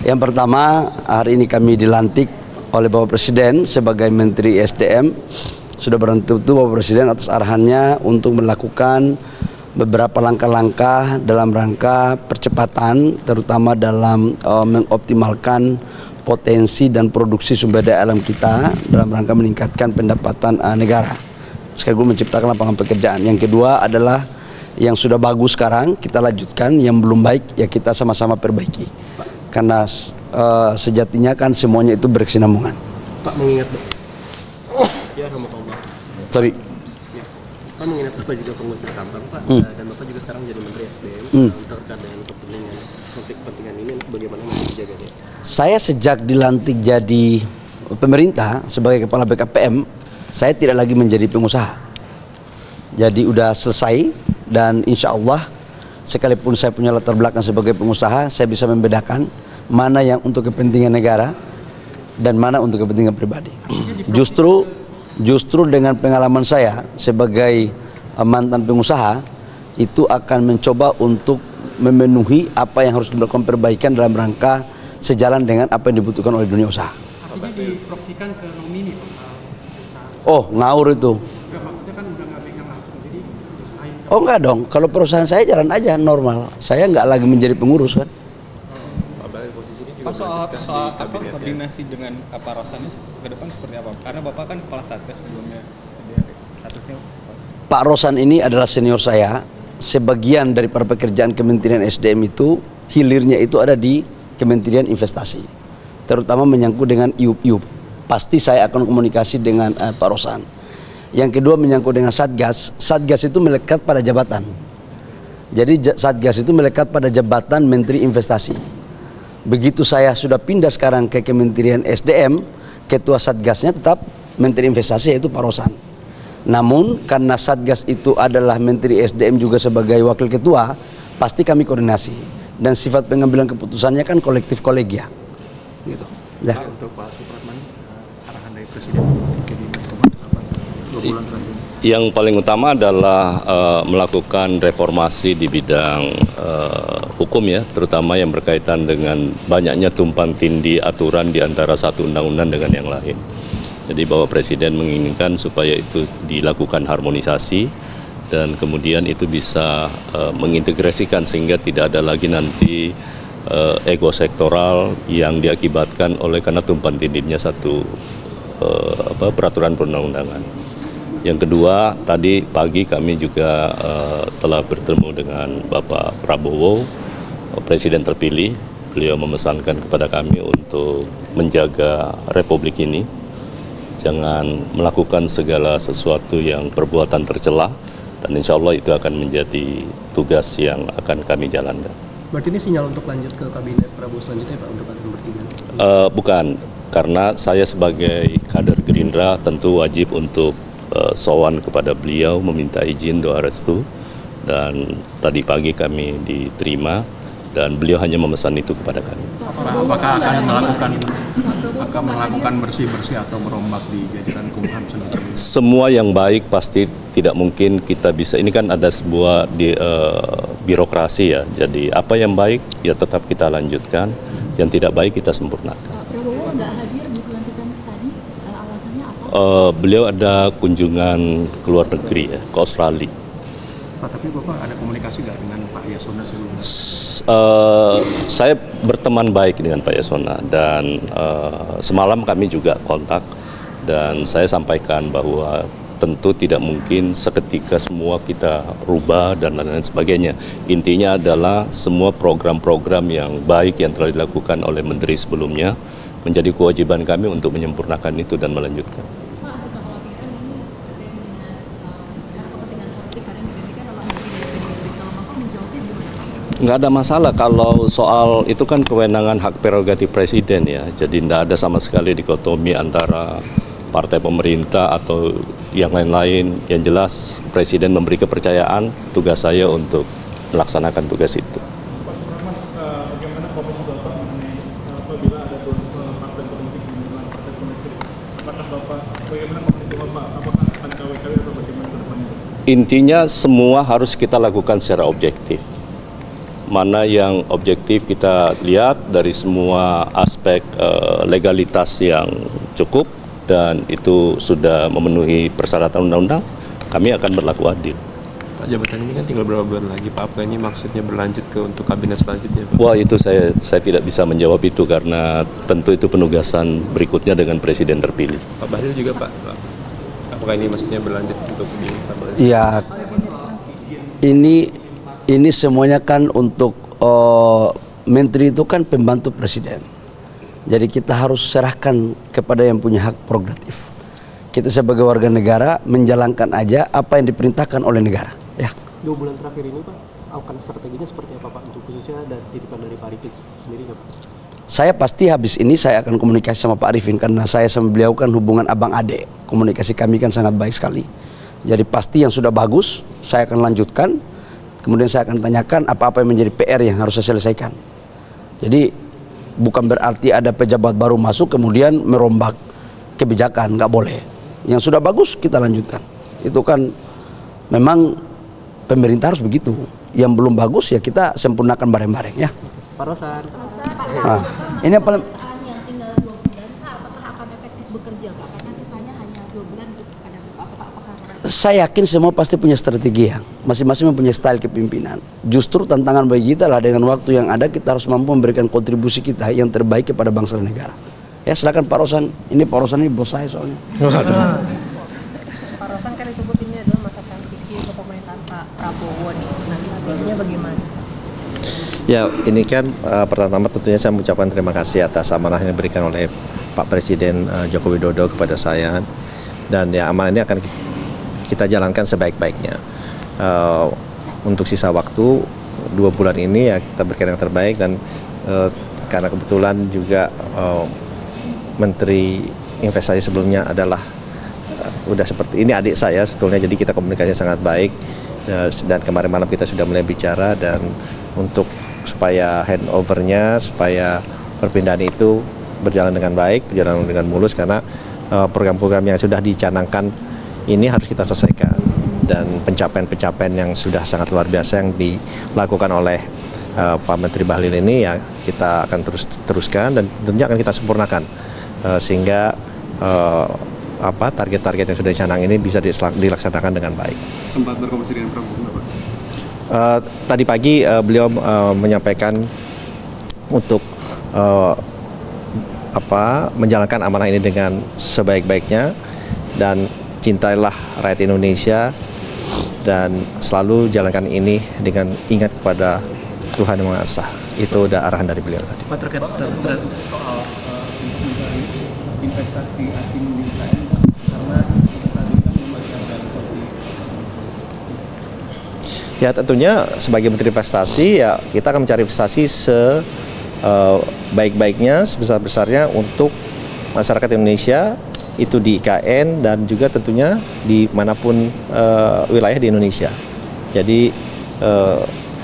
Yang pertama, hari ini kami dilantik oleh Bapak Presiden sebagai Menteri SDM. Sudah bertentu Bapak Presiden atas arahannya untuk melakukan beberapa langkah-langkah dalam rangka percepatan, terutama dalam mengoptimalkan potensi dan produksi sumber daya alam kita dalam rangka meningkatkan pendapatan negara, sekaligus menciptakan lapangan pekerjaan. Yang kedua adalah yang sudah bagus sekarang kita lanjutkan, yang belum baik ya kita sama-sama perbaiki. Karena sejatinya kan semuanya itu berkesinambungan. Pak, mengingat Sorry. Ya. Pak, mengingat Bapak juga pengusaha tambang, Pak, dan Bapak juga sekarang jadi Menteri SDM, terkait dengan konflik kepentingan ini bagaimana menjaganya? Saya sejak dilantik jadi pemerintah sebagai Kepala BKPM, saya tidak lagi menjadi pengusaha. Jadi udah selesai, dan insya Allah sekalipun saya punya latar belakang sebagai pengusaha, saya bisa membedakan mana yang untuk kepentingan negara dan mana untuk kepentingan pribadi. Justru dengan pengalaman saya sebagai mantan pengusaha, itu akan mencoba untuk memenuhi apa yang harus dilakukan perbaikan dalam rangka sejalan dengan apa yang dibutuhkan oleh dunia usaha. Artinya diproksikan ke nomini, Pak? Oh, ngawur itu. Enggak, maksudnya kan udah nggak pegang langsung, jadi usahain. Oh enggak dong, kalau perusahaan saya jalan aja normal. Saya nggak lagi menjadi pengurus kan. Pak, soal koordinasi dengan Pak Rosannya ke depan seperti apa? Karena Bapak kan Kepala Satgas sebelumnya, statusnya. Pak Rosan ini adalah senior saya. Sebagian dari para pekerjaan Kementerian SDM itu hilirnya itu ada di Kementerian Investasi, terutama menyangkut dengan IUP. Pasti saya akan komunikasi dengan Pak Rosan. Yang kedua menyangkut dengan Satgas. Satgas itu melekat pada jabatan. Jadi Satgas itu melekat pada jabatan Menteri Investasi. Begitu saya sudah pindah sekarang ke Kementerian SDM, ketua Satgasnya tetap Menteri Investasi, yaitu Pak Rosan. Namun karena Satgas itu adalah Menteri SDM juga sebagai wakil ketua, pasti kami koordinasi. Dan sifat pengambilan keputusannya kan kolektif kolegia. Gitu. Ya. Untuk Pak Supratman, arahan dari Presiden jadi mencoba apa? 2 bulan terakhir. Yang paling utama adalah melakukan reformasi di bidang hukum ya, terutama yang berkaitan dengan banyaknya tumpang tindih aturan di antara satu undang-undang dengan yang lain. Jadi Bapak Presiden menginginkan supaya itu dilakukan harmonisasi dan kemudian itu bisa mengintegrasikan sehingga tidak ada lagi nanti ego sektoral yang diakibatkan oleh karena tumpang tindihnya satu peraturan perundang-undangan. Yang kedua, tadi pagi kami juga setelah bertemu dengan Bapak Prabowo, Presiden terpilih, beliau memesankan kepada kami untuk menjaga Republik ini, jangan melakukan segala sesuatu yang perbuatan tercela, dan insya Allah itu akan menjadi tugas yang akan kami jalankan. Berarti ini sinyal untuk lanjut ke kabinet Prabowo selanjutnya, Pak, untuk kalian bertiga? Bukan, karena saya sebagai kader Gerindra tentu wajib untuk sowan kepada beliau meminta izin doa restu, dan tadi pagi kami diterima dan beliau hanya memesan itu kepada kami. Apakah akan melakukan bersih-bersih atau merombak di jajaran Kumham sendiri? Semua yang baik pasti tidak mungkin kita bisa, ini kan ada sebuah birokrasi ya, jadi apa yang baik ya tetap kita lanjutkan, yang tidak baik kita sempurnakan. Pak Prabowo nggak hadir di pelantikan tadi, alasannya apa? Beliau ada kunjungan ke luar negeri ya, ke Australia. Pak, tapi Bapak ada komunikasi nggak dengan Pak Yasona sebelumnya? Saya berteman baik dengan Pak Yasona dan semalam kami juga kontak dan saya sampaikan bahwa tentu tidak mungkin seketika semua kita rubah dan lain-lain sebagainya. Intinya adalah semua program-program yang baik yang telah dilakukan oleh menteri sebelumnya menjadi kewajiban kami untuk menyempurnakan itu dan melanjutkan. Nggak ada masalah kalau soal itu kan kewenangan hak prerogatif presiden ya. Jadi tidak ada sama sekali dikotomi antara partai pemerintah atau yang lain-lain. Yang jelas presiden memberi kepercayaan, tugas saya untuk melaksanakan tugas itu. Bagaimana posisi Bapak mengenai apabila ada dua partai politik di dalam partai politik? Apakah Bapak, bagaimana komunikasi Bapak? Apakah akan cawe-cawe atau bagaimana ke depannya? Intinya semua harus kita lakukan secara objektif. mana yang objektif kita lihat dari semua aspek legalitas yang cukup dan itu sudah memenuhi persyaratan undang-undang, kami akan berlaku adil. Pak, jabatan ini kan tinggal berapa bulan lagi, Pak? Apa ini maksudnya berlanjut ke untuk kabinet selanjutnya, Pak? Wah, itu saya tidak bisa menjawab itu karena tentu itu penugasan berikutnya dengan presiden terpilih. Pak Bahlil juga, Pak. Apakah ini maksudnya berlanjut untuk di kabinet? Ya, ini semuanya kan untuk menteri itu kan pembantu presiden. Jadi kita harus serahkan kepada yang punya hak prerogatif. Kita sebagai warga negara menjalankan aja apa yang diperintahkan oleh negara. Ya. 2 bulan terakhir ini Pak, akan strateginya seperti apa Pak untuk khususnya dan titipan dari Pak Arifin sendiri Pak? Saya pasti habis ini saya akan komunikasi sama Pak Arifin karena saya sama beliau kan hubungan abang adek. Komunikasi kami kan sangat baik sekali. Jadi pasti yang sudah bagus saya akan lanjutkan. Kemudian saya akan tanyakan apa-apa yang menjadi PR yang harus saya selesaikan. Jadi bukan berarti ada pejabat baru masuk kemudian merombak kebijakan, nggak boleh. Yang sudah bagus kita lanjutkan. Itu kan memang pemerintah harus begitu. Yang belum bagus ya kita sempurnakan bareng-bareng ya. Pak Rosan. Nah, ini yang paling yang tinggal 2 bulan, apakah akan efektif bekerja Pak? Karena sisanya hanya 2 bulan untuk pada apakah saya yakin semua pasti punya strategi ya. Masing-masing mempunyai style kepemimpinan. Justru tantangan bagi kita lah dengan waktu yang ada kita harus mampu memberikan kontribusi kita yang terbaik kepada bangsa dan negara. Ya silakan Pak Rosan. Ini Pak Rosan ini bos saya soalnya. Pak Rosan kan disebut ini adalah masa transisi ke pemerintahan Pak Prabowo nih. Nah, strateginya bagaimana? Ya, ini kan pertama tentunya saya mengucapkan terima kasih atas amanah yang diberikan oleh Pak Presiden Joko Widodo kepada saya. Dan ya amanah ini akan kita jalankan sebaik-baiknya. Untuk sisa waktu 2 bulan ini ya kita berikan yang terbaik dan karena kebetulan juga Menteri Investasi sebelumnya adalah udah seperti ini adik saya sebetulnya, jadi kita komunikasi sangat baik dan kemarin malam kita sudah mulai bicara dan untuk supaya handovernya, supaya perpindahan itu berjalan dengan baik, berjalan dengan mulus karena program-program yang sudah dicanangkan ini harus kita selesaikan dan pencapaian-pencapaian yang sudah sangat luar biasa yang dilakukan oleh Pak Menteri Bahlil ini ya kita akan teruskan dan tentunya akan kita sempurnakan sehingga target-target yang sudah dicanang ini bisa dilaksanakan dengan baik. Sempat berkomunikasi dengan Prabowo, Pak? Tadi pagi beliau menyampaikan untuk menjalankan amanah ini dengan sebaik-baiknya dan cintailah rakyat Indonesia dan selalu jalankan ini dengan ingat kepada Tuhan Yang Maha Esa. Itu udah arahan dari beliau tadi. Pak, terkait soal mencari investasi asing di IKN, karena saat ini kan belum ada realisasi. Ya tentunya sebagai Menteri Investasi ya kita akan mencari investasi sebaik-baiknya, sebesar-besarnya untuk masyarakat Indonesia itu di IKN dan juga tentunya dimanapun wilayah di Indonesia. Jadi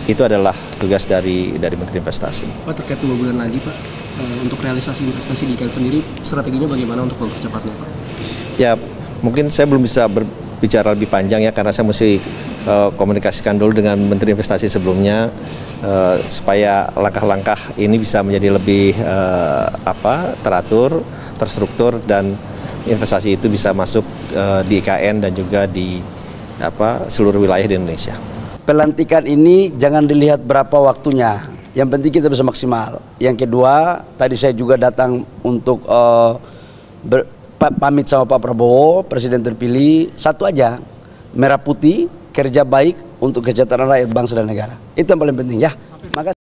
itu adalah tugas dari Menteri Investasi. Pak, terkait 2 bulan lagi Pak, untuk realisasi investasi di IKN sendiri strateginya bagaimana untuk mempercepatnya Pak? Ya mungkin saya belum bisa berbicara lebih panjang ya karena saya mesti komunikasikan dulu dengan Menteri Investasi sebelumnya supaya langkah-langkah ini bisa menjadi lebih teratur, terstruktur dan investasi itu bisa masuk di IKN dan juga di seluruh wilayah di Indonesia. Pelantikan ini jangan dilihat berapa waktunya. Yang penting kita bisa maksimal. Yang kedua, tadi saya juga datang untuk pamit sama Pak Prabowo, Presiden terpilih. Satu aja, merah putih, kerja baik untuk kesejahteraan rakyat bangsa dan negara. Itu yang paling penting ya. Makasih.